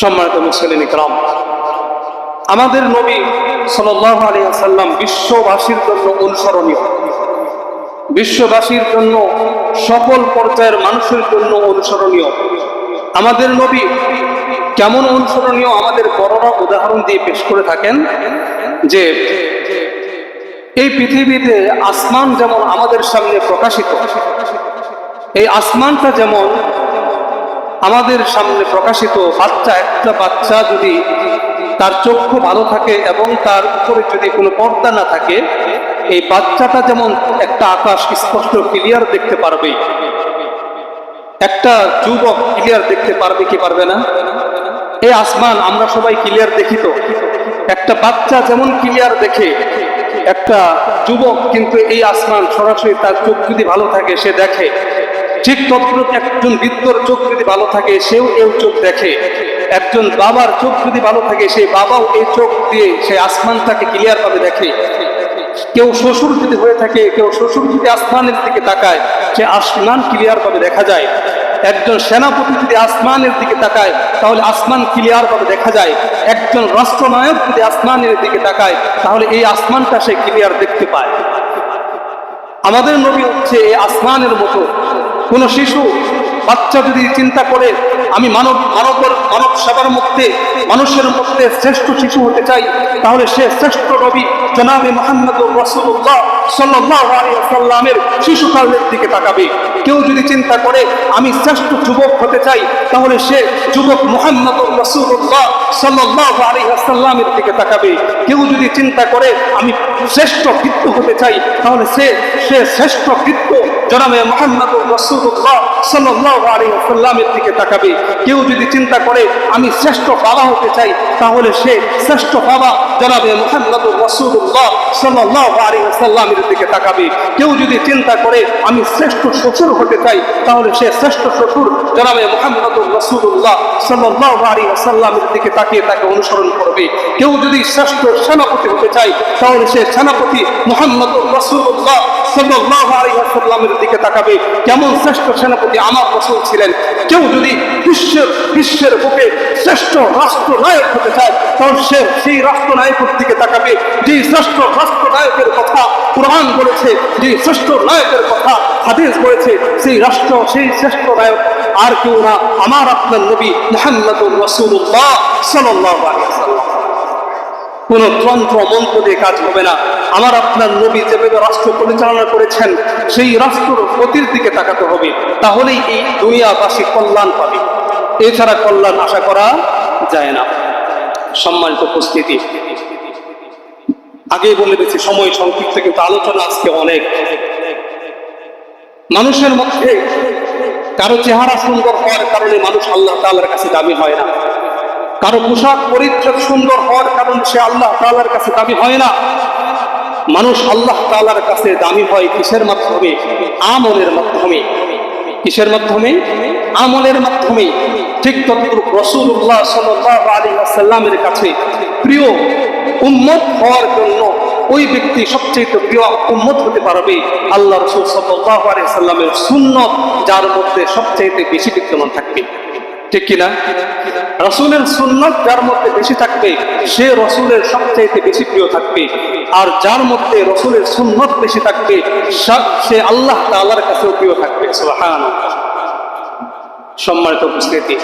সম্মানিত মুসলিম ইকরাম, আমাদের নবী সাল্লাল্লাহু আলাইহি ওয়াসাল্লাম বিশ্ববাসীর জন্য অনুসরণীয়, বিশ্ববাসীর জন্য সকল পর্যায়ের মানুষের জন্য অনুসরণীয়। আমাদের নবী কেমন অনুসরণীয় আমাদের বড়রা উদাহরণ দিয়ে পেশ করে থাকেন যে এই পৃথিবীতে আসমান যেমন আমাদের সামনে প্রকাশিত, এই আসমানটা যেমন আমাদের সামনে প্রকাশিত। একটা বাচ্চা যদি তার চক্ষু ভালো থাকে এবং তার উপরে যদি কোনো পর্দা না থাকে, এই বাচ্চাটা যেমন একটা আকাশ স্পষ্ট ক্লিয়ার দেখতে পারবে, একটা যুবক ক্লিয়ার দেখতে পারবে কি পারবে না? এই আসমান আমরা সবাই ক্লিয়ার দেখি তো। একটা বাচ্চা যেমন ক্লিয়ার দেখে, একটা যুবক কিন্তু এই আসমান সরাসরি তার চোখ যদি ভালো থাকে সে দেখে। ঠিক তদ্রূপ একজন বৃদ্ধর চোখ যদি ভালো থাকে সেও এই চোখ দেখে। একজন বাবার চোখ যদি ভালো থাকে সেই বাবাও এই চোখ দিয়ে সেই আসমানটাকে ক্লিয়ার ভাবে দেখে। কেউ শ্বশুর যদি হয়ে থাকে, কেউ শ্বশুর যদি আসমানের দিকে তাকায় সে আসমান ক্লিয়ার ভাবে দেখা যায়। একজন সেনাপতি যদি আসমানের দিকে তাকায় তাহলে আসমান ক্লিয়ার ভাবে দেখা যায়। একজন রাষ্ট্রনায়ক যদি আসমানের দিকে তাকায় তাহলে এই আসমানটা সে ক্লিয়ার দেখতে পায়। আমাদের নবী হচ্ছে এই আসমানের মতো। কোন শিশু বাচ্চা যদি চিন্তা করে আমি মানব সেবার মধ্যে মানুষের মধ্যে শ্রেষ্ঠ শিশু হতে চাই, তাহলে সে শ্রেষ্ঠ নবী জনাবে মুহাম্মদুর রাসূলুল্লাহ সাল্লাল্লাহু আলাইহি ওয়াসাল্লামের শিশুকালের দিকে তাকাবে। কেউ যদি চিন্তা করে আমি শ্রেষ্ঠ যুবক হতে চাই, তাহলে সে যুবক মুহাম্মদুর রাসূলুল্লাহ সাল্লাল্লাহু আলাইহি ওয়াসাল্লামের দিকে তাকাবে। কেউ যদি চিন্তা করে আমি শ্রেষ্ঠ বৃদ্ধ হতে চাই, তাহলে সে শ্রেষ্ঠ বৃদ্ধ জনাবে মুহাম্মদুর রাসূলুল্লাহ সাল্লাল্লাহু আলাইহি ওয়াসাল্লামের দিকে তাকাবে। কেউ যদি চিন্তা করে আমি শ্রেষ্ঠ বাবা হতে চাই, তাহলে সে শ্রেষ্ঠ বাবা জনাবে মুহাম্মদুর রাসূলুল্লাহ সাল্লাল্লাহু আলাইহি ওয়াসাল্লামের দিকে তাকাবে। কেউ যদি চিন্তা করে আমি শ্রেষ্ঠ শ্বশুর হতে চাই, তাহলে সে শ্রেষ্ঠ শ্বশুর জনাবে মুহাম্মদুর রাসূলুল্লাহ সাল্লাল্লাহু আলাইহি ওয়াসাল্লামের দিকে তাকিয়ে তাকে অনুসরণ করবে। কেউ যদি শ্রেষ্ঠ সেনাপতি হতে চায়, তাহলে সে সেনাপতি মুহাম্মদুর রাসূলুল্লাহ সাল্লাল্লাহু আলাইহি ওয়াসাল্লামের দিকে তাকাবে। কেমন শ্রেষ্ঠ সেনাপতি আমার রাসূল ছিলেন। কেউ যদি বিশ্বের বুকে শ্রেষ্ঠ রাষ্ট্রনায়ক হতে চায়, তাহলে সে সেই রাষ্ট্রনায়কের দিকে তাকাবে যে শ্রেষ্ঠ রাষ্ট্রনায়কের কথা কুরআন বলেছে, যে শ্রেষ্ঠ নায়কের কথা হাদিস বলেছে। সেই শ্রেষ্ঠ নায়ক আর কেউ না, আমার আপনার নবী মুহাম্মদুর রাসূলুল্লাহ সাল্লাল্লাহু আলাইহি ওয়াসাল্লাম। কোন তন্ত্র মন্ত্র দিয়ে কাজ হবে না। আমার আপনার নবী যেভাবে রাষ্ট্র পরিচালনা করেছেন সেই রাষ্ট্রের গতির দিকে তাকাতে হবে, তাহলেই এই দুনিয়াবাসী কল্যাণ পাবে। এছাড়া কল্যাণ আশা করা যায় না। সম্মানিত উপস্থিতি, আগেই বলে দিচ্ছি সময় সংক্ষিপ্ত, কিন্তু আলোচনা আজকে অনেক। মানুষের মধ্যে কারো চেহারা সুন্দর হওয়ার কারণে মানুষ আল্লাহ তাআলার কাছে দামি হয় না। কারো পোশাক পরিচ্ছদ সুন্দর হওয়ার কারণে সে আল্লাহ তাআলার কাছে দামি হয় না। মানুষ আল্লাহ তাআলার কাছে দামি হয় কিসের মাধ্যমে? আমলের মাধ্যমে। কিসের মাধ্যমে? আমলের মাধ্যমে। ঠিক তদ্রূপ রাসূলুল্লাহ সাল্লাল্লাহু আলাইহি ওয়াসাল্লামের কাছে প্রিয় উম্মত হওয়ার জন্য ওই ব্যক্তি সবচেয়ে প্রিয় উম্মত হতে পারবে আল্লাহ রাসূল সাল্লাল্লাহু আলাইহি ওয়াসাল্লামের সুন্নাত, যার মধ্যে সবচেয়ে বেশি বিদ্যমান থাকবে। ঠিক কিনা? রাসূলের সুন্নাত যার মধ্যে বেশি থাকবে সে রাসূলের সবচেয়ে বেশি প্রিয় থাকবে। আর যার মধ্যে রাসূলের সুন্নাত বেশি থাকবে সে আল্লাহ তাআলার কাছেও প্রিয় থাকবে। সুবহানাল্লাহ। সম্মানিত উপস্থিতি,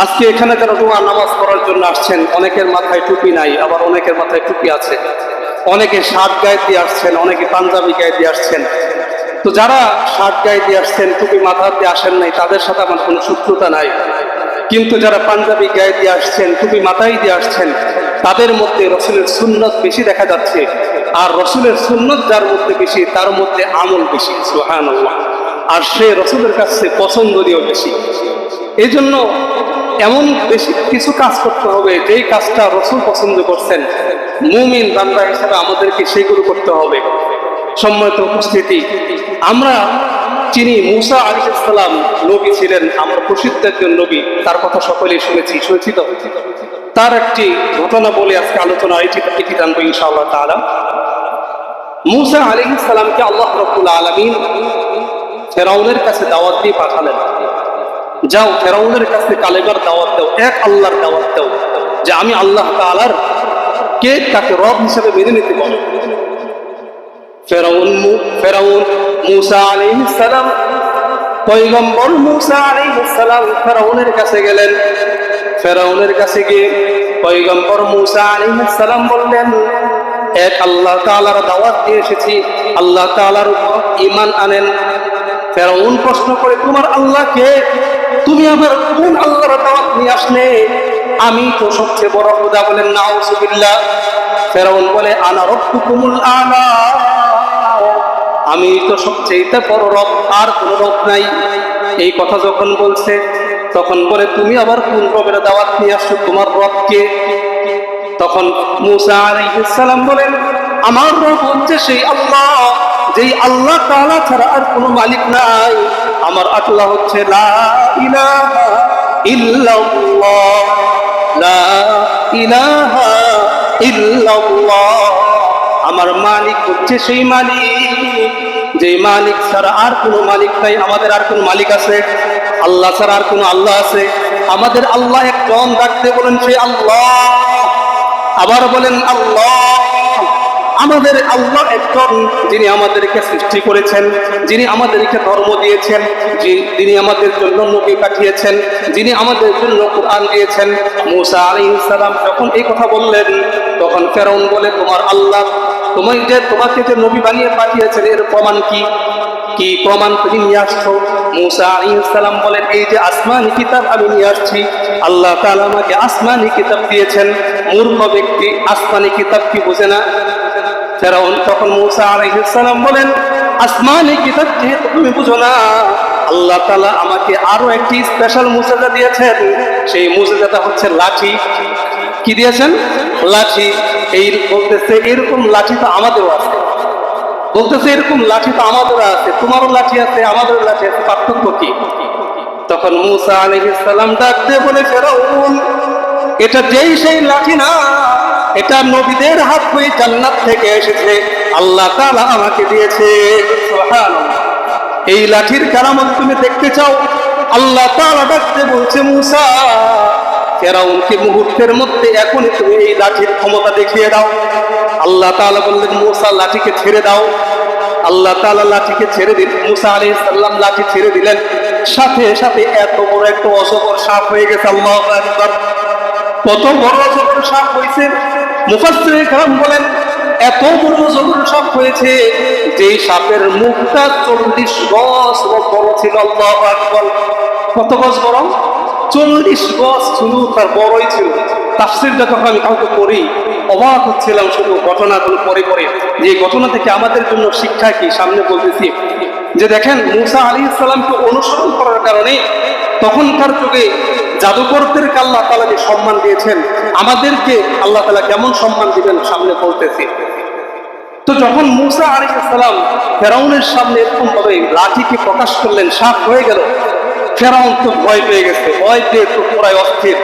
আজকে এখানে যারা জুমার নামাজ পড়ার জন্য আসছেন, অনেকের মাথায় টুপি নাই, আবার অনেকের মাথায় টুপি আছে। অনেকে শার্ট গায়ে দিয়ে আসছেন, অনেকে পাঞ্জাবি গায়ে দিয়ে আসছেন। তো যারা শার্ট গায়ে দিয়ে আসছেন, টুপি মাথাতে আসেন নাই, তাদের সাথে আমার কোনো শত্রুতা নাই। কিন্তু যারা পাঞ্জাবি গায়ে দিয়ে আসছেন, টুপি মাথায় দিয়ে আসছেন, তাদের মধ্যে রাসূলের সুন্নাত বেশি দেখা যাচ্ছে। আর রাসূলের সুন্নাত যার মধ্যে বেশি, তার মধ্যে আমল বেশি। সুবহানাল্লাহ। আর সে রাসূলের কাছে পছন্দনীয় বেশি। এই জন্য এমন বেশি কিছু কাজ করতে হবে যেই কাজটা রাসূল পছন্দ করছেন। মুমিন বান্দা হিসেবে আমাদেরকে সেগুলো করতে হবে। সম্মানিত উপস্থিতি, আমরা চিনি মুসা আলাইহিস সালাম নবী ছিলেন, আমরা প্রসিদ্ধ একজন নবী, তার কথা সকলেই শুনেছি তো। তার একটি ঘটনা বলে আজকে আলোচনা এটি জানবো ইনশাআল্লাহ তাআলা। মুসা আলাইহিস সালামকে আল্লাহ রাব্বুল আলামিন ফেরাউনের কাছে দাওয়াত দিয়ে পাঠালেন। যাও ফেরাউনের কাছে কালেমার দাওয়াত দাও, এক আল্লাহর দাওয়াত দাও, যে আমি আল্লাহ তাআলার কে তাকে রব হিসেবে মেনে নিতে পারো। ফেরাউন মূসা আলাইহিস সালাম, পয়গম্বর মূসা আলাইহিস সালাম ফেরাউনের কাছে গেলেন। ফেরাউনের কাছে গিয়ে পয়গম্বর মূসা আলাইহিস সালাম বললেন, এক আল্লাহ তাআলার দাওয়াত দিয়ে এসেছি, আল্লাহ তাআলার উপর ঈমান আনেন। ফেরাউন প্রশ্ন করে, তোমার আল্লাহ কে? তুমি আবার কোন আল্লাহর দাওয়াত নিয়ে আসলে? আমি তো সবচেয়ে বড় খোদা। বলেন নাউযুবিল্লাহ। ফেরাউন বলে, আনা রাব্বুকুমুল আ'লা, আমি তো সবচেয়ে বড় রব, আর কোনো রব নাই। এই কথা যখন বলছে তখন বলে, তুমি আবার কোন রবের দাওয়াত নিয়ে আসছো? তোমার রব কে? তখন মূসা আলাইহিস সালাম বলেন, আমার রব হচ্ছে সেই আল্লাহ, যেই আল্লাহ তাআলা ছাড়া আর কোনো মালিক নাই। আমার আল্লাহ হচ্ছে লা ইলাহা ইল্লাল্লাহ, লা ইলাহা ইল্লাল্লাহ। আমার মালিক হচ্ছে সেই মালিক, যে মালিক ছাড়া আর কোনো মালিক নাই। আমাদের আর কোনো মালিক আছে? আল্লাহ ছাড়া আর কোনো আল্লাহ আছে? আমাদের আল্লাহ একজন। ডাকতে বলেন সেই আল্লাহ, আবার বলেন আল্লাহ। আমাদের আল্লাহ একজন, যিনি আমাদেরকে সৃষ্টি করেছেন, যিনি আমাদেরকে ধর্ম দিয়েছেন, যিনি আমাদের জন্য নবী পাঠিয়েছেন, যিনি আমাদের জন্য কোরআন দিয়েছেন। মূসা আলাইহিস সালাম যখন এই কথা বললেন, তখন ফেরাউন বলে, তোমার আল্লাহ তোমাকে যে নবী বানিয়ে পাঠিয়েছেন, এর প্রমাণ কি? কি প্রমাণ তুমি নিয়ে আসছো? মূসা আলাইহিস সালাম বলেন, এই যে আসমানি কিতাব আমি নিয়ে আসছি। আল্লাহ তাআলা আমাকে আসমানি কিতাব দিয়েছেন। মূর্খ ব্যক্তি আসমানি কিতাব কি বোঝে না? ফেরাউন তখন মূসা আলাইহিস সালাম বলেন, আসমানি কিতাব যেহেতু তুমি বুঝো না, আল্লাহ তাআলা আমাকে আরো একটি স্পেশাল মুজিজা দিয়েছেন। সেই মুজিজাটা হচ্ছে লাঠি। কি দিয়েছেন? লাঠি। এই বলতেছে, এরকম লাঠি তো আমাদেরও আছে। বলতেছে, এরকম লাঠি তো আমাদেরও আছে, তোমারও লাঠি আছে, আমাদেরও লাঠি আছে, পার্থক্য কি? তখন মূসা আলাইহিস সালাম ডাক দিয়ে বলে, ফেরাউন, এটা যেই সেই লাঠি না, এটা নবীদের হাত হয়ে জান্নাত থেকে এসেছে, আল্লাহ তাআলা আমাকে দিয়েছে। সুবহানাল্লাহ। এই লাঠির কারামত তুমি দেখতে চাও? আল্লাহ তাআলা ডাকতে বলছে, মূসা, ফেরাউনকে মুহূর্তের মধ্যে এখনই তুমি এই লাঠির ক্ষমতা দেখিয়ে দাও। আল্লাহ তাআলা বললেন, মূসা লাঠিকে ছেড়ে দাও। আল্লাহ তাআলা লাঠিকে ছেড়ে দিলেন। মূসা আলাইহিস সালাম লাঠি ছেড়ে দিলেন, সাথে সাথে এত বড় একটা অজগর সাপ হয়ে গেছে। আল্লাহু আকবার। কত বড় অজগর সাপ হয়েছে! মুফাসসিরে কেরাম বলেন, এত বড় অজগর সাপ হয়েছে যে সাপের মুখটা 40 গজ বড় ছিল। আল্লাহু আকবার। কত গজ বড়? 40 গজ ছিল, তার বড়ই ছিল। তাফসীরটা যখন আমি কাউকে পড়ি, অবাক হচ্ছিলাম শুধু ঘটনাগুলো পরে পরে, যে ঘটনা থেকে আমাদের জন্য শিক্ষা কি সামনে বলতেছি। যে দেখেন, মূসা আলাইহিস সালামকে অনুসরণ করার কারণে তখনকার যুগে জাদুকরদেরকে আল্লাহ তাআলা যে সম্মান দিয়েছেন, আমাদেরকে আল্লাহ তাআলা কেমন সম্মান দিবেন সামনে বলতেছি। তো যখন মূসা আলাইহিস সালাম ফেরাউনের সামনে এরকম ভাবে লাঠিকে প্রকাশ করলেন, সাপ হয়ে গেল, ফেরাউন তো ভয় পেয়ে গেছে। ভয় পেয়ে তো পুরাই অস্থির।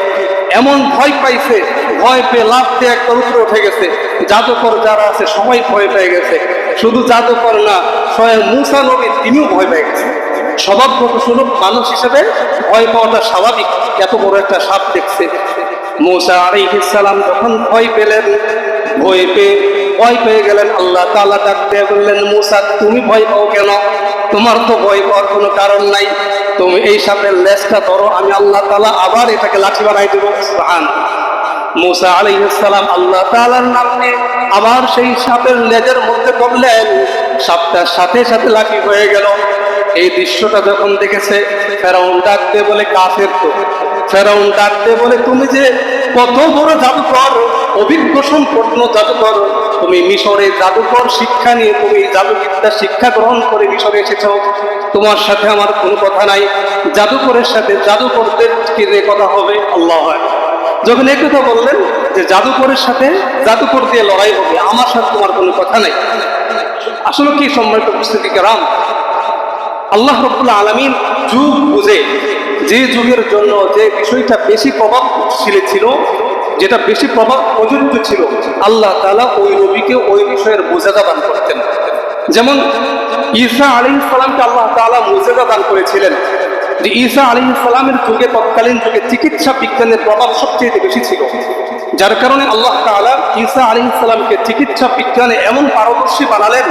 এমন ভয় পাইছে, ভয় পেয়ে লাফ দিয়ে একদম উপরে উঠে গেছে। জাদুকর যারা আছে সবাই ভয় পেয়ে গেছে। শুধু জাদুকর না, স্বয়ং মূসা নবী তিনিও ভয় পেয়ে গেছে। স্বভাবগত সুলভ মানুষ হিসেবে ভয় পাওয়াটা স্বাভাবিক। এত বড় একটা সাপ দেখছে। মূসা আলাইহিস সালাম যখন ভয় পেলেন, ভয় পেয়ে গেলেন, আল্লাহ তাআলা ডাক দিয়ে বললেন, মূসা, তুমি ভয় পাও কেন? তোমার তো ভয় পাওয়ার কোনো কারণ নাই। তুমি এই সাপের লেজটা ধরো, আমি আল্লাহ তাআলা আবার এটাকে লাঠি বানাই দেব। সুবহানাল্লাহ। মূসা আলাইহিস সালাম আল্লাহ তাআলার নাম নিয়ে আবার সেই সাপের লেজের মধ্যে পড়লেন, সাপটা সাথে সাথে লাঠি হয়ে গেল। এই দৃশ্যটা যখন দেখেছে, ফেরাউন ডাকতে বলে, কাফের তো। ফেরাউন ডাকতে বলে, তুমি যে কত বড় জাদুকর, অভিজ্ঞ সম্পন্ন জাদুকর, তুমি মিশরে জাদুকর শিক্ষা নিয়ে, তুমি জাদুবিদ্যা শিক্ষা গ্রহণ করে মিশরে এসেছো, তোমার সাথে আমার কোনো কথা নাই। জাদুকরের সাথে জাদুকরদের কি যে কথা হবে? আল্লাহ হয়। যখন এই কথা বললেন যে জাদুকরের সাথে জাদুকর দিয়ে লড়াই হবে, আমার সাথে তোমার কোনো কথা নাই। আসলে কি সম্মানিত উপস্থিতি কেরাম, আল্লাহ রাব্বুল আলামিন যুগ বুঝে, যে যুগের জন্য যে বিষয়টা বেশি প্রভাবশীল ছিল, যেটা বেশি প্রভাব প্রযোজ্য ছিল, আল্লাহ তাআলা ওই নবীকে ওই বিষয়ের বোঝাটা দান করতেন। যেমন ঈসা আলাইহিস সালামকে আল্লাহ তাআলা মুজিজা দান করেছিলেন, যে ঈসা আলাইহিস সালামের যুগে, তৎকালীন যুগে চিকিৎসা বিজ্ঞানের প্রভাব সবচেয়ে বেশি ছিল, যার কারণে আল্লাহ তাআলা ঈসা আলাইহিস সালামকে চিকিৎসা বিজ্ঞানে এমন পারদর্শী বানালেন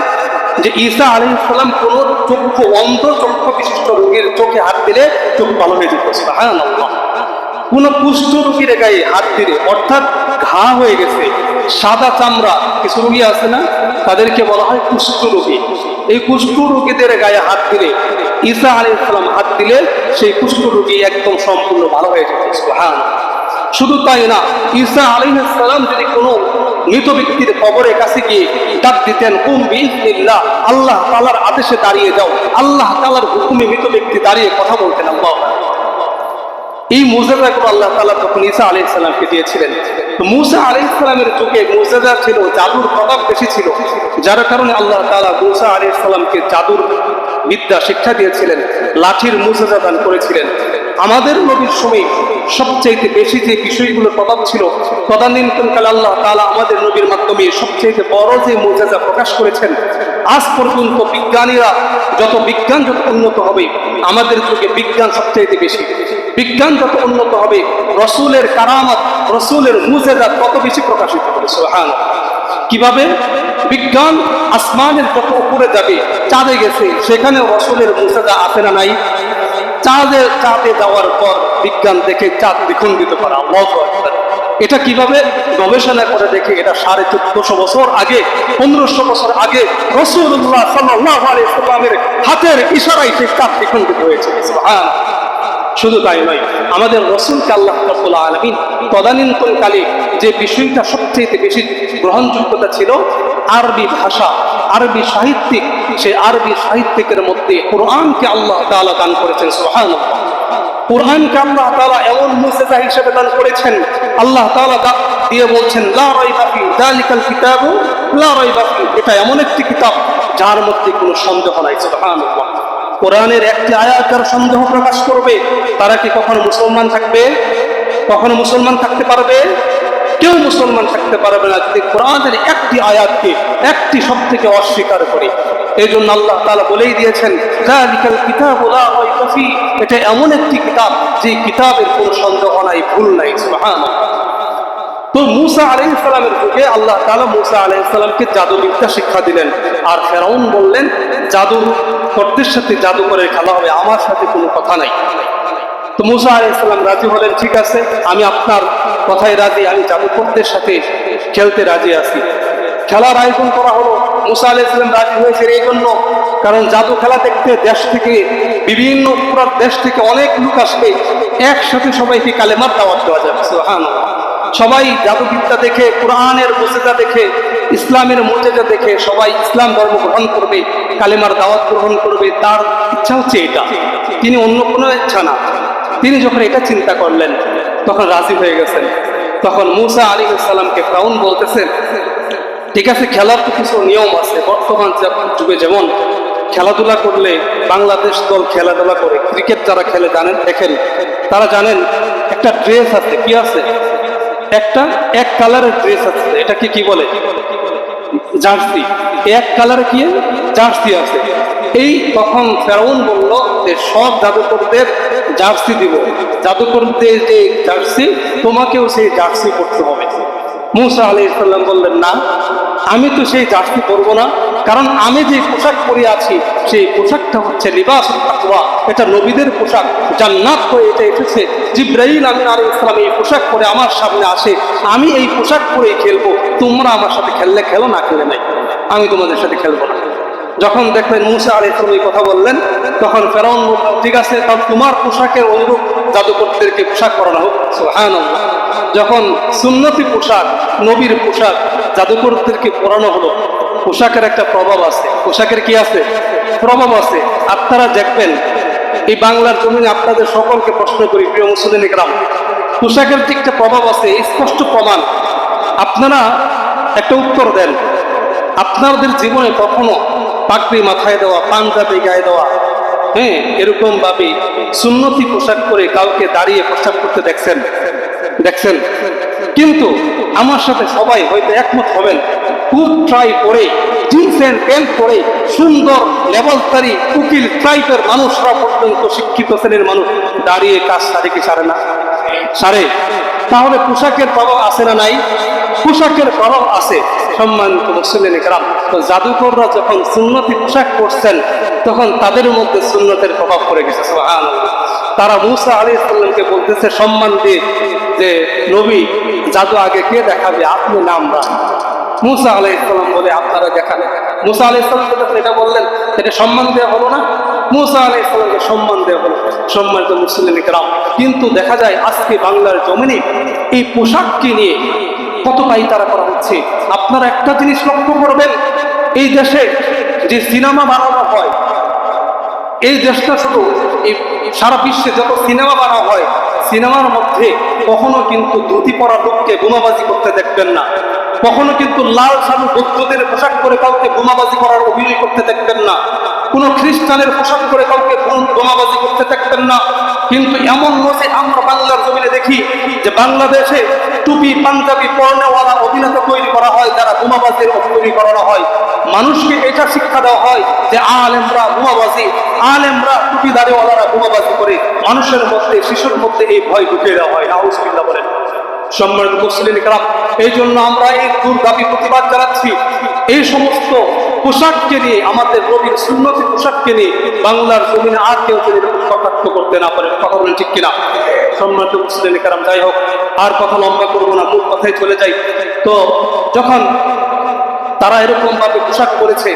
যে ঈসা আলাইহিস সালাম কোন চক্ষু অন্ধ, চক্ষু বিশিষ্ট রোগীর চোখে হাত দিলে চোখ ভালো হয়ে যেত। সুবহানাল্লাহ। কোন কুষ্ঠ রোগীর গায়ে হাত দিলে, অর্থাৎ ঘা হয়ে গেছে, সাদা চামড়া কিছু রোগী আছে না, তাদেরকে বলা হয় কুষ্ঠ রোগী। এই কুষ্ঠ রোগীদের গায়ে হাত দিলে, ঈসা আলাইহিস সালাম হাত দিলে সেই কুষ্ঠ রোগী একদম সম্পূর্ণ ভালো হয়ে যেত। সুবহানাল্লাহ। শুধু তাই না, ঈসা আলাইহিস সালাম যদি কোনো মৃত ব্যক্তির কবরের কাছে গিয়ে ডাক দিতেন, কুম বিইজনিল্লাহ, আল্লাহ তাআলার আদেশে দাঁড়িয়ে যাও, আল্লাহ তাআলার হুকুমে মৃত ব্যক্তি দাঁড়িয়ে কথা বলতেন। আল্লাহু আকবার। এই মুজিজাগুলো আল্লাহ তাআলা তখন ঈসা আলাইহিস সালামকে দিয়েছিলেন। তো মুসা আলাইহিস সালামের যুগে মুজিজা ছিল, জাদুর প্রভাব বেশি ছিল, যার কারণে আল্লাহ তাআলা মুসা আলাইহিস সালামকে জাদুর বিদ্যা শিক্ষা দিয়েছিলেন, লাঠির মুজিজা দান করেছিলেন। আমাদের নবীর সময় সবচেয়ে বেশি যে বিষয়গুলোর প্রভাব ছিল, তদানীন্তনকালে আল্লাহ তাআলা আমাদের নবীর মাধ্যমে সবচেয়ে বড় যে মুজিজা প্রকাশ করেছেন। আজ পর্যন্ত বিজ্ঞানীরা যত উন্নত হবে, আমাদের যুগে বিজ্ঞান সবচেয়ে বেশি, বিজ্ঞান যত উন্নত হবে, রসুলের কারামত, রসুলের মুজিজা তত বেশি প্রকাশিত হবে। সুবহানাল্লাহ। কিভাবে? বিজ্ঞান আসমানের যত উপরে যাবে, চাঁদে গেছে, সেখানে রসুলের মুজিজা আছে না নাই? চাঁদে যাওয়ার পর বিজ্ঞান দেখে চাঁদ দ্বিখণ্ডিত করা। আল্লাহু আকবার। এটা কিভাবে? গবেষণা করে দেখে এটা 1450 বছর আগে, 1500 বছর আগে রাসূলুল্লাহ সাল্লাল্লাহু আলাইহি ওয়াসাল্লামের হাতের ইশারায় সেই চাঁদ দ্বিখণ্ডিত হয়েছে। সুবহানাল্লাহ। শুধু তাই নয়, আমাদের রাসূলকে আল্লাহ রাব্বুল আলামিন তদানীন্তনকালে যে বিষয়টা সবচেয়ে বেশি গ্রহণযোগ্যতা ছিল, আরবি ভাষা, আরবি সাহিত্যিক, সেই আরবি সাহিত্যিকের মধ্যে কোরআনকে আল্লাহ তাআলা দান করেছেন। সুবহানাল্লাহ। কোরআনকে আল্লাহ তাআলা এমন মুজিজা হিসেবে দান করেছেন, আল্লাহ তাআলা দিয়ে বলছেন, লা রাইবা ফি যালিকাল কিতাবু লা রাইবা ফি, এটা এমন একটি কিতাব যার মধ্যে কোনো সন্দেহ নাই। সুবহানাল্লাহ। কোরআনের একটি আয়াত যারা সন্দেহ প্রকাশ করবে, তারা কি কখনো মুসলমান থাকবে? কখনো মুসলমান থাকতে পারবে? কেউ মুসলমান থাকতে পারবে না যদি কোরআনের একটি আয়াতকে, একটি শব্দকে অস্বীকার করে। এই জন্য আল্লাহ তাআলা বলেই দিয়েছেন, যালিকাল কিতাবু লা রাইবা ফি, এটা এমন একটি কিতাব যে কিতাবের কোনো সন্দেহ নাই, ভুল নাই। সুবহানাল্লাহ। তো মুসা আলাইহিস সালামের যুগে আল্লাহ তাআলা মুসা আলাইহিস সালামকে জাদুবিদ্যা শিক্ষা দিলেন, আর ফেরাউন বললেন, জাদুকরদের সাথে জাদু করে খেলা হবে, আমার সাথে কোনো কথা নাই। তো মুসা আলাইহিস সালাম রাজি হলেন, ঠিক আছে, আমি আপনার কথায় রাজি, আমি জাদুকরদের সাথে খেলতে রাজি আছি। খেলার আয়োজন করা হলো। মুসা আলাইহিস সালাম রাজি হয়েছেন এই জন্য, কারণ জাদু খেলা দেখতে দেশ থেকে, বিভিন্ন পুরো দেশ থেকে অনেক লোক আসবে, একসাথে সবাইকে কালেমার দাওয়াত দেওয়া যাবে। সুবহানাল্লাহ। সবাই জাদুবিদ্যা দেখে, কোরআনের মুজিজা দেখে, ইসলামের মুজিজা দেখে সবাই ইসলাম ধর্ম গ্রহণ করবে, কালেমার দাওয়াত গ্রহণ করবে। তার ইচ্ছা হচ্ছে এটা, তিনি অন্য কোনো ইচ্ছা না। তিনি যখন এটা চিন্তা করলেন, তখন রাজি হয়ে গেছেন। তখন মুসা আলাইহিস সালামকে ফেরাউন বলতেছেন, ঠিক আছে, খেলার তো কিছু নিয়ম আছে। বর্তমান যুগে যেমন খেলাধুলা করলে, বাংলাদেশ দল খেলাধুলা করে, ক্রিকেট যারা খেলে জানেন, দেখেন, তারা জানেন একটা ড্রেস আছে। কি আছে? একটা এক কালারের ড্রেস আছে। এটাকে কি বলে? জার্সি। এক কালারে কি জার্সি আছে। এই তখন ফেরাউন বলল যে সব জাদুকরদের জার্সি দিব, জাদুকরদের যে জার্সি, তোমাকেও সেই জার্সি পরতে হবে। মুসা আলাইহিস সালাম বললেন, না, আমি তো সেই জার্সি পরবো না, কারণ আমি যে পোশাক পরে আছি সেই পোশাকটা হচ্ছে লিবাসুত তাকওয়া, এটা নবীদের পোশাক, জান্নাত হয়ে এটা এসেছে। জিবরাইল আমিন আলাইহিস সালাম এই পোশাক পরে আমার সামনে আসে, আমি এই পোশাক পরেই খেলবো। তোমরা আমার সাথে খেললে খেলো, না খেলে নাই, আমি তোমাদের সাথে খেলবো না। যখন দেখলেন মুসা আলাইহিস সালাম এই কথা বললেন, তখন ফেরাউন বলল, ঠিক আছে, তাহলে তোমার পোশাকের অনুরূপ জাদুকরদেরকে পোশাক পরানো হোক। সুবহানাল্লাহ। যখন সুন্নতি পোশাক, নবীর পোশাক জাদুকরদেরকে পরানো হলো, পোশাকের একটা প্রভাব আছে। পোশাকের কি আছে? প্রভাব আছে। আপনারা দেখবেন, এই বাংলার জমিনে আপনাদের সকলকে প্রশ্ন করি, প্রিয় মুসলিম ইকরাম, পোশাকের যে একটা প্রভাব আছে, স্পষ্ট প্রমাণ। আপনারা একটা উত্তর দেন, আপনাদের জীবনে কখনো পাগড়ি মাথায় দেওয়া, পাঞ্জাবি গায়ে দেওয়া, হ্যাঁ, এরকম ভাবে সুন্নতি পোশাক পরে কাউকে দাঁড়িয়ে প্রস্তাব করতে দেখছেন? কিন্তু আমার সাথে সবাই হয়তো একমত হবেন, খুব ট্রাই করে জিন্সের প্যান্ট পরে সুন্দর লেভেলধারী উকিল টাইপের মানুষরা পর্যন্ত, শিক্ষিত শ্রেণীর মানুষ দাঁড়িয়ে কাজ সারে কি সারে না? সারে। তাহলে পোশাকের প্রভাব আছে না নাই? পোশাকের প্রভাব আছে। সম্মানিত মুসলিম کرام, তো জাদুকররা যখন সুন্নতি পোশাক পরছেন তখন তাদের মধ্যে সুন্নতের প্রভাব পড়ে গেছে। সুবহানাল্লাহ। তারা মূসা আলাইহিস সালামকে বলতেছে সম্মান দিয়ে যে নবী, জাদু আগে কে দেখাবে, আপনি নাম রাখ। মূসা আলাইহিস সালাম বলে আপনারা দেখান। মূসা আলাইহিস সালাম যখন এটা বললেন, এটা সম্মান দেওয়া হলো না? মূসা আলাইহিস সালামকে সম্মান দেওয়া হলো। সম্মানিত মুসলিম کرام, কিন্তু দেখা যায় আজকে বাংলার জমিনে এই পোশাককে নিয়ে কত পাইতারা করা হচ্ছে। আপনারা একটা জিনিস লক্ষ্য করবেন, এই দেশে যে সিনেমা বানানো হয়, এই দেশটা শুধু এই সারা বিশ্বে যত সিনেমা বানানো হয়, সিনেমার মধ্যে কখনো কিন্তু ধুতি পরা লোককে বোমাবাজি করতে দেখবেন না, কখনো কিন্তু লাল সালু বৌদ্ধদের পোশাক করে কাউকে বোমাবাজি করার অভিনয় করতে দেখবেন না, কোনো খ্রিস্টানের পোশাক করে কাউকে বোমাবাজি করতে দেখবেন না। কিন্তু এমন নয় আমরা বাংলার জমিনে দেখি যে বাংলাদেশে টুপি পাঞ্জাবি পরনেওয়ালা অভিনেতা তৈরি করা হয়, যারা বোমাবাজির তৈরি করানো হয়। মানুষকে এটা শিক্ষা দেওয়া হয় যে আলেমরা বোমাবাজি, আলেমরা টুপিদারিওয়ালারা বোমাবাজি করে মানুষের মধ্যে, শিশুর মধ্যে এই ভয় ঢুকিয়ে দেওয়া হয়। নাউজুবিল্লাহ বলেন। সম্মানিত মুসলিম کرام, এই জন্য আমরা এই দুর্দাবী প্রতিবাদ জানাচ্ছি। এই সমস্ত পোশাককে নিয়ে, আমাদের নবীর সুন্নতি পোশাককে নিয়ে বাংলার জমিনে আর কেউ যদি কটাক্ষ করতে না পারে। কথা বলেন ঠিক কিনা? সম্মানিত মুসলিম کرام, যাই হোক, আর কথা লম্বা করবো না, মূল কথায় চলে যাই। তো যখন তারা এরকম ভাবে পোশাক করেছে,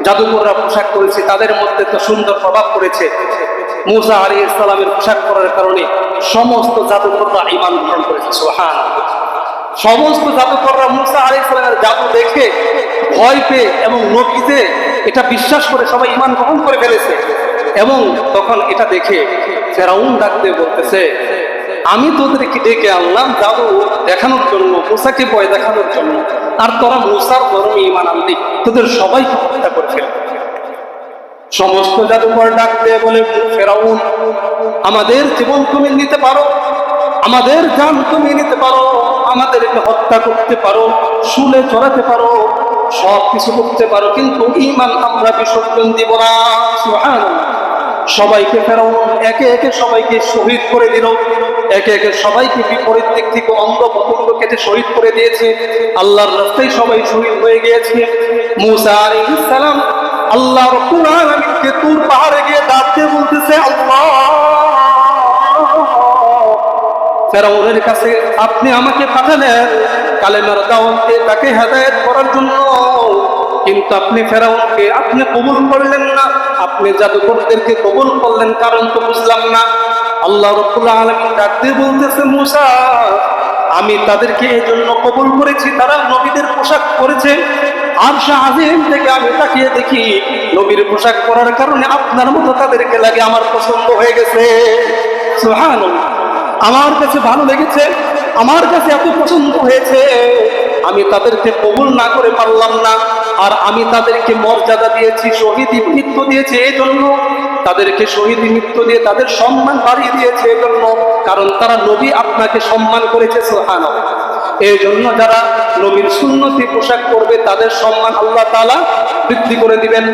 জাদুকররা পোশাক করেছে, তাদের মধ্যে তো সুন্দর প্রভাব পড়েছে। মূসা আলাইহিস সালামের পোশাক করার কারণে সমস্ত জাদুকররা ঈমান গ্রহণ করেছে। সুবহানাল্লাহ। সমস্ত জাদুকররা মূসা আলাইহিস সালামের জাদু দেখে ভয় পেয়ে এবং নবীতে এটা বিশ্বাস করে সবাই ঈমান গ্রহণ করে ফেলেছে। এবং তখন এটা দেখে ফেরাউন ডাকতে বলতেছে, আমি তোদেরকে ডেকে আনলাম জাদু দেখানোর জন্য, মূসাকে ভয় দেখানোর জন্য, আর তোরা মূসার ধর্মে ঈমান আনলি, তোদের সবাইকে হত্যা করে ফেলবে। সমস্ত জাদুকর ডাকতে বলে, ফেরাউন, আমাদের জীবন তুমি নিতে পারো, আমাদের জান তুমি নিতে পারো, আমাদেরকে হত্যা করতে পারো, শুলে চড়াতে পারো, সব কিছু করতে পারো, কিন্তু ঈমান আমরা বিসর্জন দিব না। সুবহানাল্লাহ। সবাইকে ফেরাউন একে একে সবাইকে শহীদ করে দিল, একে একে সবাইকে বিপরীত দিক থেকে অঙ্গ প্রত্যঙ্গ কেটে শহীদ করে দিয়েছে। আল্লাহর রাস্তায় সবাই শহীদ হয়ে গিয়েছে। মূসা আলাইহিস সালাম আল্লাহ রাব্বুল আলামিনকে তুর পাহাড়ে গিয়ে ডাক দিয়ে বলতেছে, আল্লাহ, ফেরাউনের কাছে আপনি আমাকে পাঠালেন কালেমার দাওয়াতে তাকে হেদায়েত করার জন্য, কিন্তু আপনি ফেরাউনকে আপনি কবুল করলেন না, আপনি জাদুকরদেরকে কবুল করলেন, কারণ তো বুঝলাম না। আল্লাহ রাব্বুল আলামিন ডাক দিয়ে বলতেছে, মূসা, আমি তাদেরকে এই জন্য কবুল করেছি, তারা নবীদের পোশাক পরেছে। আরশ আজিম থেকে আমি তাকিয়ে দেখি নবীর পোশাক পরার কারণে আপনার মতো তাদেরকে লাগে আমার পছন্দ হয়ে গেছে। সুবহানাল্লাহ। আমার কাছে ভালো লেগেছে, আমার কাছে এত পছন্দ হয়েছে, আমি তাদেরকে কবুল না করে পারলাম না। আর আমি তাদেরকে মর্যাদা দিয়েছি, শহীদি মৃত্যু দিয়েছি এই জন্য, তাদেরকে শহীদি মৃত্যু দিয়ে তাদের সম্মান বাড়িয়ে দিয়েছে এই জন্য, কারণ তারা নবী আপনাকে সম্মান করেছে। সুবহানাল্লাহ। এই জন্য যারা নবীর সুন্নতি পোশাক করবে তাদের সম্মান আল্লাহ তাআলা বৃদ্ধি করে দিবেন।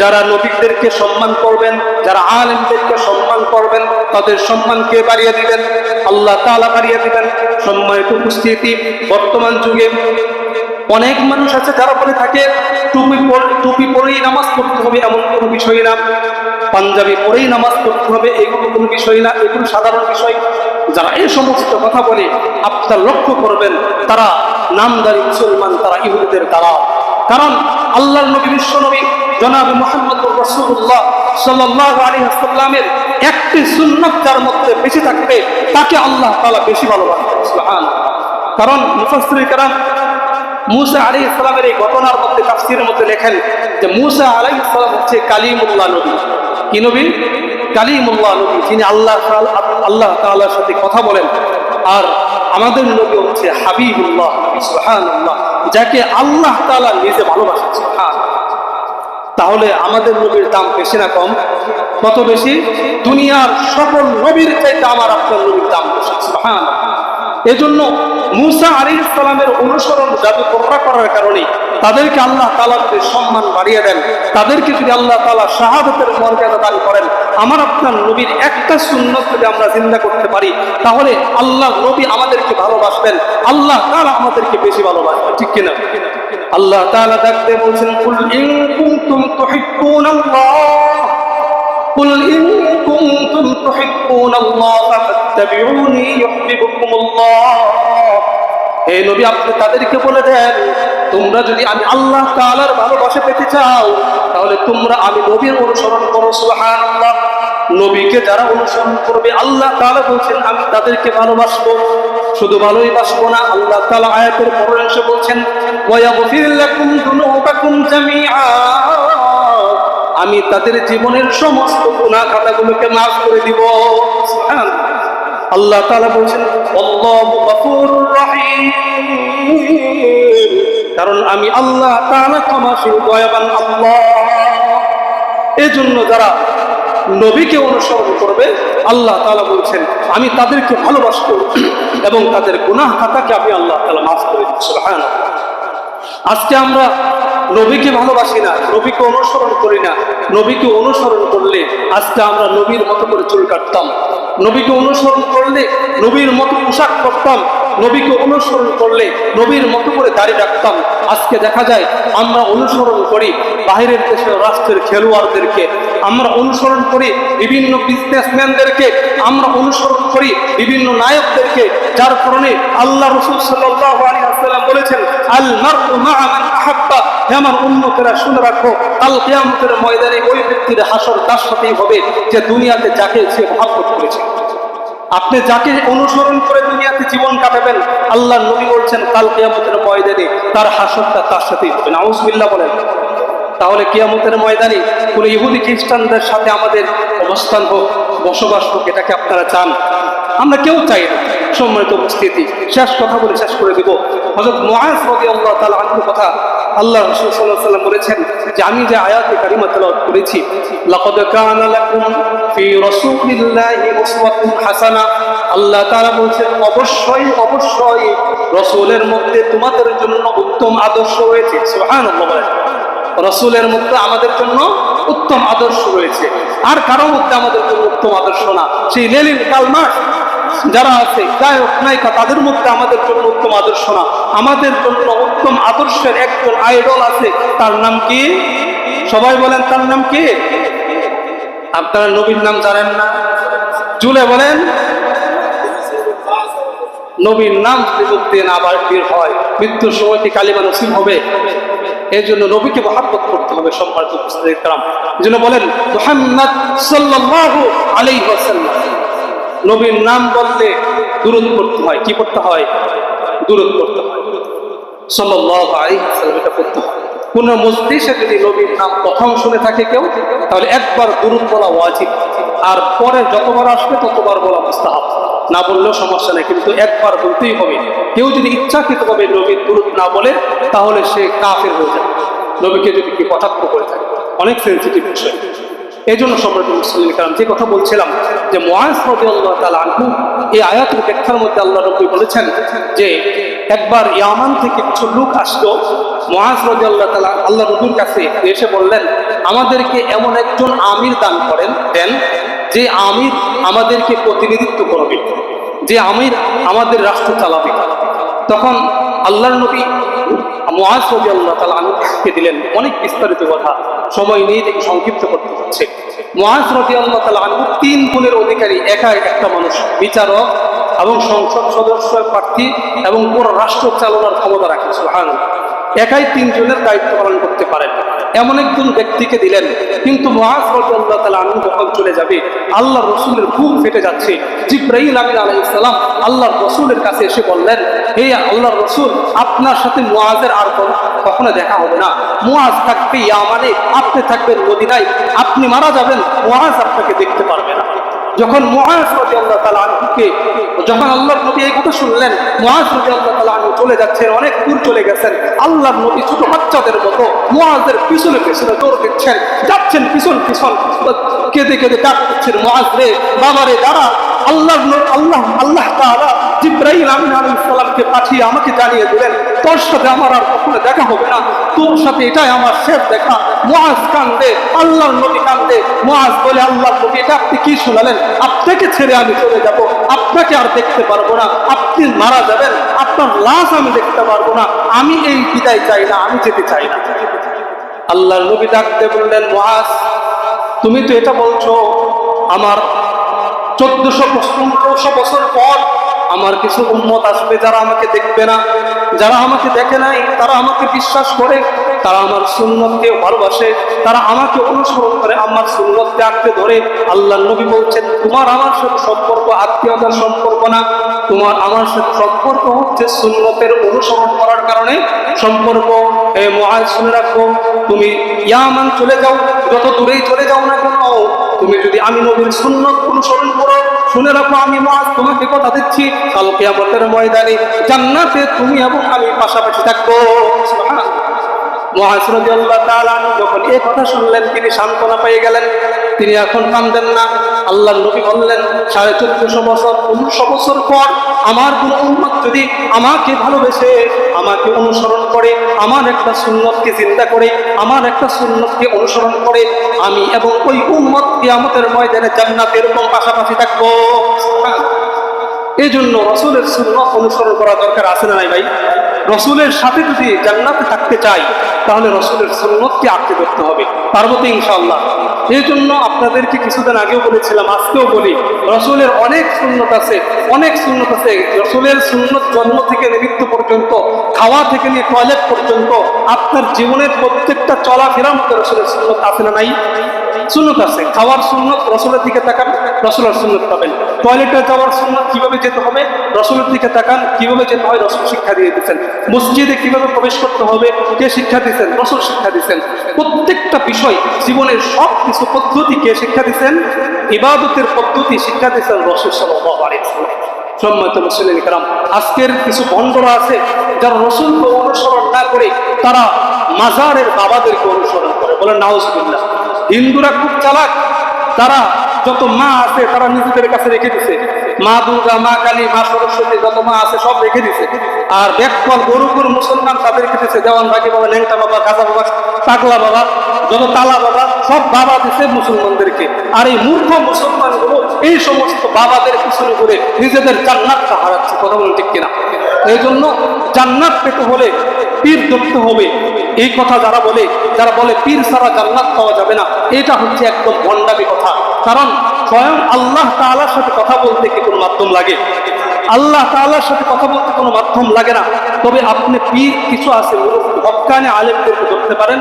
যারা নবীদেরকে সম্মান করবেন, যারা আলেমদেরকে সম্মান করবেন, তাদের সম্মানকে বাড়িয়ে দিবেন, আল্লাহ তাআলা বাড়িয়ে দিবেন। সম্মানিত উপস্থিতি, বর্তমান যুগে অনেক মানুষ আছে যারা বলে থাকে টুপি পরেই নামাজ পড়তে হবে, এমন কোনো বিষয় না। পাঞ্জাবি পরেই নামাজ পড়তে হবে, এগুলো কোনো বিষয় না, এগুলো সাধারণ বিষয়। যারা এই সমস্ত কথা বলে আপনারা লক্ষ্য করবেন তারা নামদারি মুসলমান, তারা ইহুদিদের দালাল। কারণ আল্লাহর নবী, বিশ্ব নবী জনাব মুহাম্মদুর রাসূলুল্লাহ সাল্লাল্লাহু আলাইহি ওয়াসাল্লামের একটি সুন্নাত যার মধ্যে বেশি থাকবে তাকে আল্লাহ তাআলা বেশি ভালোবাসেন। সুবহানাল্লাহ। কারণ মুফাসসির کرام মূসা আলাইহিস সালামের এই ঘটনার মধ্যে তাফসীরের মধ্যে লেখেন যে মূসা আলাইহিস সালাম হচ্ছে কালিমুল্লাহ নবী। কি নবী? কালিমুল্লাহ নবী, যিনি আল্লাহ তাআলার সাথে কথা বলেন। আর আমাদের নবী হচ্ছে হাবিবুল্লাহ নবী। সুবহানাল্লাহ। যাকে আল্লাহ তাআলা নিজে ভালোবাসেন। সুবহানাল্লাহ। তাহলে আমাদের নবীর দাম বেশি না কম? কত বেশি? দুনিয়ার সকল নবীর চাইতে আমার আপনার নবীর দাম বেশি। সুবহানাল্লাহ। এজন্য মুসা আলাইহিস সালামের অনুসরণ জাদুকররা করার কারণে তাদেরকে আল্লাহ তাআলা যদি সম্মান বাড়িয়ে দেন, তাদেরকে যদি আল্লাহ তাআলা শাহাদাতের মর্যাদা দান করেন, আমার আপনার নবীর একটা সুন্নাত যদি আমরা জিন্দা করতে পারি, তাহলে আল্লাহ নবী আমাদেরকে ভালোবাসবেন, আল্লাহ তাআলা আমাদেরকে বেশি ভালোবাসবেন। ঠিক কিনা? আল্লাহ তাআলা ডাকতে বলছেন, কুল ইন কুনতুম তুহিব্বুনাল্লাহ, কুল ইন কুনতুম তুহিব্বুনাল্লাহ ফাত্তাবিউনি ইউহিব্বুকুমুল্লাহ। হে নবী, আপনি তাদেরকে বলে দেন, তোমরা যদি আমি আল্লাহ তাআলার ভালোবাসা পেতে চাও, তাহলে তোমরা আমি নবীর অনুসরণ করো। সুবহানাল্লাহ। নবীকে যারা অনুসরণ করবে, আল্লাহ তাআলা বলছেন আমি তাদেরকে ভালোবাসবো। শুধু ভালোই বাসবো না, আল্লাহ তাআলা আয়াতের পরের অংশে বলছেন, ওয়ায়াগফির লাকুম যুনুবাকুম জামিআ, আমি তাদের জীবনের সমস্ত গুনাহ খাতাগুলোকে মাফ করে দিব। সুবহানাল্লাহ। আল্লাহ তাআলা বলছেন, আল্লাহু গফুরুর রহিম, কারণ আমি আল্লাহ তাআলা ক্ষমাশীল দয়াবান আল্লাহ। এজন্য যারা নবীকে অনুসরণ করবে, আল্লাহ তাআলা বলছেন আমি তাদেরকে ভালোবাসবো এবং তাদের গুনাহ খাতাকে আমি আল্লাহ তাআলা মাফ করে দিব। সুবহানাল্লাহ। আজকে আমরা নবীকে ভালোবাসি না, নবীকে অনুসরণ করি না। নবীকে অনুসরণ করলে আজকে আমরা নবীর মতো করে চুল কাটতাম, নবীকে অনুসরণ করলে নবীর মতো পোশাক পরতাম, নবীকে অনুসরণ করলে নবীর মতো করে দাড়ি রাখতাম। আজকে দেখা যায় আমরা অনুসরণ করি বাইরের দেশের রাষ্ট্রের খেলোয়াড়দেরকে, আমরা অনুসরণ করি বিভিন্ন বিজনেসম্যানদেরকে, আমরা অনুসরণ করি বিভিন্ন নায়কদেরকে, যার কারণে আল্লাহ রাসূল সাল্লাল্লাহু আলাইহি ওয়াসাল্লাম বলেছেন, আল মারউ মা'a মান আহাব্বা। হে আমার উম্মতেরা, শুনে রাখো, কাল কিয়ামতের ময়দানে ওই ব্যক্তির হাসর তার সাথেই হবে যে দুনিয়াতে যাকে সে মহব্বত করেছে। আপনি যাকে অনুসরণ করে দুনিয়াতে জীবন কাটাবেন, আল্লাহর নবী বলছেন কাল কিয়ামতের ময়দানে তার হাসরটা তার সাথেই হবে। নাউযুবিল্লাহ বলেন। তাহলে কিয়ামতের ময়দানে কোন ইহুদি খ্রিস্টানদের সাথে আমাদের অবস্থান হোক, বসবাস হোক, এটাকে আপনারা চান? আমরা কেউ চাই না। সম্মানিত উপস্থিতি, শেষ কথা বলে শেষ করে দেব। হযরত মুআজ রাদিয়াল্লাহু তাআলা আনহু কথা আল্লাহ রাসূল সাল্লাল্লাহু আলাইহি ওয়াসাল্লাম বলেছেন যে আমি যে আয়াতে কারিমা তেলাওয়াত করেছি, লাকাদ কানা লাকুম ফি রাসূলিল্লাহি উসওয়াতুন হাসানাহ, আল্লাহ তাআলা বলেছেন অবশ্যই অবশ্যই রাসূলের মধ্যে তোমাদের জন্য উত্তম আদর্শ রয়েছে। সুবহানাল্লাহ। রাসূলের মধ্যে আমাদের জন্য উত্তম আদর্শ রয়েছে, আর কারো মধ্যে আমাদের জন্য উত্তম আদর্শ না। সেই লেলিন কালমাস যারা আছে, গায়ক নায়িকা, তাদের মধ্যে আমাদের জন্য উত্তম আদর্শ না। আমাদের জন্য উত্তম আদর্শের একজন আইডল আছে, তার নাম কি? সবাই বলেন, তার নাম কি? আপনারা নবীর নাম জানেন না? জুলে বলেন। নবীর নাম যদি বলতে না আবার বের হয়, মৃত্যুর সময় কি কালিমা নসিব হবে? এই জন্য নবীকে মহব্বত করতে হবে। সম্মানিত উপস্থিতি کرام, এই জন্য বলেন মুহাম্মদ সাল্লাল্লাহু আলাইহি ওয়াসাল্লাম। নবীর নাম বললে দুরূদ পড়তে হয়। কি পড়তে হয়? দুরূদ পড়তে হয়। সাল্লাল্লাহু আলাইহি ওয়াসাল্লাম এটা পড়তে হয়। কোন মজলিসে যদি নবীর নাম প্রথম শুনে থাকে কেউ, তাহলে একবার দুরূদ বলা ওয়াজিব, আর পরে যতবার আসবে ততবার বলা মুস্তাহাব। না বললেও সমস্যা নেই, কিন্তু একবার বলতেই হবে। কেউ যদি ইচ্ছাকৃতভাবে নবীর দুরূদ না বলে, তাহলে সে কাফের হয়ে যাবে, নবীকে যদি কি কটাক্ষ করে থাকে। অনেক সেনসিটিভ বিষয়। এই জন্য সম্মানিত মুসলিম کرام, যে কথা বলছিলাম যে মুআজ রাদিয়াল্লাহু তাআলা আনহু, এই আয়াতের ব্যাখ্যার মধ্যে আল্লাহ রাব্বুল বলেছেন যে একবার ইয়ামান থেকে কিছু লোক আসলো মুআজ রাদিয়াল্লাহু তাআলা আল্লাহ নবীর কাছে, এসে বললেন আমাদেরকে এমন একজন আমির দান করেন দেন, যে আমির আমাদেরকে প্রতিনিধিত্ব করবে, যে আমির আমাদের রাষ্ট্র চালাবে। তখন আল্লাহর নবী মুআজ রাদিয়াল্লাহু তাআলা আনহুকে দিলেন অনেক বিস্তারিত কথা, সময় নিয়ে দেখে সংক্ষিপ্ত করতে হচ্ছে। মুআজ রাদিয়াল্লাহু তাআলা আনহু 3 গুণের অধিকারী, একা একটা মানুষ, বিচারক এবং সংসদ সদস্য প্রার্থী এবং পুরো রাষ্ট্র চালানোর ক্ষমতা রাখেন। সুবহানাল্লাহ। একাই 3 জনের দায়িত্ব পালন করতে পারেন, এমন একজন ব্যক্তিকে দিলেন। কিন্তু মুআজ রাদিয়াল্লাহু তাআলা আনহু যখন চলে যাবে, আল্লাহর রাসূলের বুক ফেটে যাচ্ছে। জিবরাইল আমিন আলাইহিস সালাম আল্লাহর রাসূলের কাছে এসে বললেন, হে আল্লাহর রাসূল, আপনার সাথে মুআজের আর কখনো দেখা হবে না। মুআজ থাকবে ইয়ামানে, আপনি থাকবেন মদিনায়। আপনি মারা যাবেন, মুআজ আপনাকে দেখতে পারবে না। যখন মুআজ রাদিয়াল্লাহু তাআলা আনহুকে, যখন আল্লাহর নবী এই কথা শুনলেন, মুআজ রাদিয়াল্লাহু তাআলা আনহু চলে যাচ্ছেন, অনেক দূর চলে গেছেন। আল্লাহর নবী ছোট বাচ্চাদের মতো মুআজের পিছনে পিছনে দৌড় দিচ্ছেন, যাচ্ছেন পিছন পিছন, কেঁদে কেঁদে ডাক দিচ্ছেন, মুআজ রে, বাবা রে, দাঁড়া, আল্লাহ তাআলা জিবরাইল আমিন আলাইহিস সালামকে পাঠিয়ে আমাকে জানিয়ে দিলেন তোর সাথে আমার আর কখনো দেখা হবে না, তোর সাথে এটাই আমার শেষ দেখা। মুআজ কান্দে, আল্লাহর নবী কান্দে। মুআজ বলে, আল্লাহর নবী এটা আপনি কি শোনালেন? আপনাকে ছেড়ে আমি চলে যাব, আপনাকে আর দেখতে পারবো না, আপনি মারা যাবেন, আপনার লাশ আমি দেখতে পারবো না, আমি এই বিদায় চাই না, আমি যেতে চাই না। আল্লাহর নবী ডাকতে বললেন, মুআজ তুমি তো এটা বলছো আমার 1400-1500 বছর পর আমার কিছু উম্মত আসবে যারা আমাকে দেখবে না, যারা আমাকে দেখে নাই, তারা আমাকে বিশ্বাস করে, তারা আমার সুন্নতকে ভালোবাসে, তারা আমাকে অনুসরণ করে, আমার সুন্নতকে আঁকড়ে ধরে। আল্লাহর নবী বলছেন তোমার আমার সাথে সম্পর্ক আত্মীয়তার সম্পর্ক না, তোমার আমার সাথে সম্পর্ক হচ্ছে সুন্নতের অনুসরণ করার কারণে সম্পর্ক। হে মুআজ শুনে রাখো, তুমি ইয়ামান চলে যাও, যত দূরেই চলে যাও না কেন, তুমি যদি আমি নবীর সুন্নত অনুসরণ করো, শুনে রাখো আমি মুআজ তোমাকে কথা দিচ্ছি, কাল কিয়ামতের ময়দানে জান্নাতে তুমি এবং আমি পাশাপাশি থাকবো। সুবহানাল্লাহ। মুআজ রাদিয়াল্লাহু তাআলা যখন এই কথা শুনলেন তিনি সান্ত্বনা পেয়ে গেলেন, তিনি এখন কাঁদেন না। আল্লাহর নবী বললেন 1450 বছর 1500 বছর পর আমার কোন উম্মত যদি আমাকে ভালোবেসে, আমাকে অনুসরণ করে, আমার একটা সুন্নতকে চিন্তা করে, আমার একটা সুন্নতকে অনুসরণ করে, আমি এবং ওই উম্মত কিয়ামতের ময়দানে জান্নাতে এরকম পাশাপাশি থাকবো। এই জন্য রাসূলের সুন্নাত অনুসরণ করা দরকার আছে না নাই ভাই? রাসূলের সাথে যদি জান্নাতে থাকতে চাই তাহলে রাসূলের সুন্নতকে আঁকড়ে ধরতে হবে, পারবো তো ইনশাআল্লাহ। এই জন্য আপনাদেরকে কিছুদিন আগেও বলেছিলাম, আজকেও বলি, রাসূলের অনেক সুন্নত আছে, অনেক সুন্নত আছে। রাসূলের সুন্নত জন্ম থেকে মৃত্যু পর্যন্ত, খাওয়া থেকে নিয়ে টয়লেট পর্যন্ত, আপনার জীবনের প্রত্যেকটা চলাফেরার মধ্যে রাসূলের সুন্নত আছে না নাই? সুন্নত আছে। খাওয়ার সুন্নত, রাসূলের দিকে তাকান, রাসূলের সুন্নত পাবেন। টয়লেটে যাওয়ার সুন্নত, কিভাবে যেতে হবে রাসূলের দিকে তাকান, কিভাবে যেতে হয় রাসূল শিক্ষা দিয়ে দিয়েছেন। মসজিদে কিভাবে প্রবেশ করতে হবে কে শিক্ষা দিয়েছেন? রাসূল শিক্ষা দিয়েছেন। প্রত্যেকটা বিষয়, জীবনের সব কিছু পদ্ধতি কে শিক্ষা দিয়েছেন? ইবাদতের পদ্ধতি শিক্ষা দিয়েছেন রাসূল সাল্লাল্লাহু আলাইহি ওয়াসাল্লাম। সম্মানিত মুসলিম কিরাম, আজকের কিছু বন্ধুরা আছে যারা রাসূলকে অনুসরণ না করে তারা মাজারের বাবাদেরকে অনুসরণ করে, বলেন নাউজুবিল্লাহ। হিন্দুরা খুব চালাক, তারা যত মা আছে তারা নিজেদের কাছে রেখে দিছে, মা দুর্গা, মা কালী, মা সরস্বতী, যত মা আছে সব রেখে দিছে। আর ব্যাকফল গরুপুর মুসলমান তাদেরকে দিছে দেওয়ান ভাগি বাবা, ল্যাংটা বাবা, গাজা বাবা, পাগলা বাবা, যত তালা বাবা, সব বাবা দিছে মুসলমানদেরকে। আর এই মূর্খ মুসলমানগুলো এই সমস্ত বাবাদের পিছনে করে নিজেদের জান্নাতটা হারাচ্ছে। কথা বলেন ঠিক কিনা? এই জন্য জান্নাত পেতে হলে পীর ধরতে হবে। এই কথা যারা বলে পীর ছাড়া জান্নাত পাওয়া যাবে না, এটা হচ্ছে একদম ভণ্ডামি কথা। কারণ স্বয়ং আল্লাহ তাআলার সাথে কথা বলতে কি কোনো মাধ্যম লাগে? আল্লাহ তাআলার সাথে কথা বলতে কোনো মাধ্যম লাগে না। তবে আপনি পীর কিছু আছে হক্কানি আলেমদেরকে ধরতে পারেন,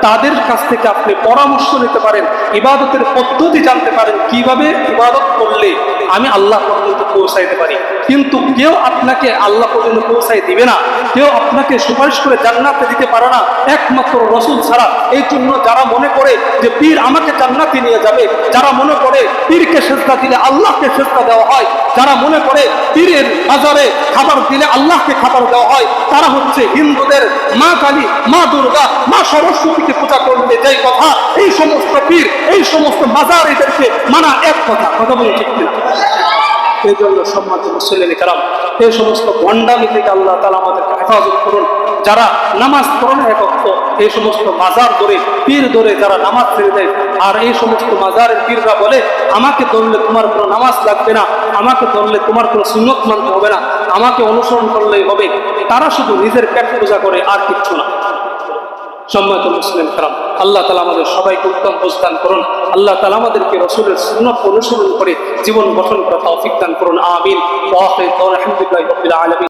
তাদের কাছ থেকে আপনি পরামর্শ নিতে পারেন, ইবাদতের পদ্ধতি জানতে পারেন, কিভাবে ইবাদত করলে আমি আল্লাহ পর্যন্ত পৌঁছাইতে পারি। কিন্তু কেউ আপনাকে আল্লাহ পর্যন্ত পৌঁছাই দিবে না, কেউ আপনাকে সুপারিশ করে জান্নাতে দিতে পারে না একমাত্র রাসূল ছাড়া। এই জন্য যারা মনে করে যে পীর আমাকে জান্নাতে নিয়ে যাবে, যারা মনে করে পীরকে সেজদা দিলে আল্লাহকে সেজদা দেওয়া হয়, যারা মনে করে পীরের বাজারে খাবার দিলে আল্লাহকে খাবার দেওয়া হয়, তারা হচ্ছে হিন্দুদের মা কালী, মা দুর্গা, মা সরস্বতীকে পূজা করলে যেই কথা, এই সমস্ত পীর, এই সমস্ত মাজার এদেরকে মানা এক কথা। কথা বলে ঠিক কিনা? এই জন্য সম্মানিত মুসলিম কিরাম, এই সমস্ত ভণ্ডামি থেকে আল্লাহ তাআলা আমাদেরকে হেফাজত করুন। যারা নামাজ পড়ে না এক ওয়াক্ত, এই সমস্ত মাজার ধরে, পীর ধরে যারা নামাজ ছেড়ে দেয়, আর এই সমস্ত মাজারের পীররা বলে আমাকে ধরলে তোমার কোনো নামাজ লাগবে না, আমাকে ধরলে তোমার কোনো সুন্নত মানতে হবে না, আমাকে অনুসরণ করলেই হবে, তারা শুধু নিজের পেট পূজা করে আর কিচ্ছু না। সম্মানিত মুসলিম কিরাম, আল্লাহ তাআলা আমাদের সবাইকে উত্তম প্রস্থান করুন। আল্লাহ তাআলা আমাদেরকে রাসূলের সুন্নাত অনুসরণ করে জীবন গঠন করার তৌফিক দান করুন। আমিন। ওয়া আখিরু দাওয়ানা আলহামদুলিল্লাহি রাব্বিল আলামিন।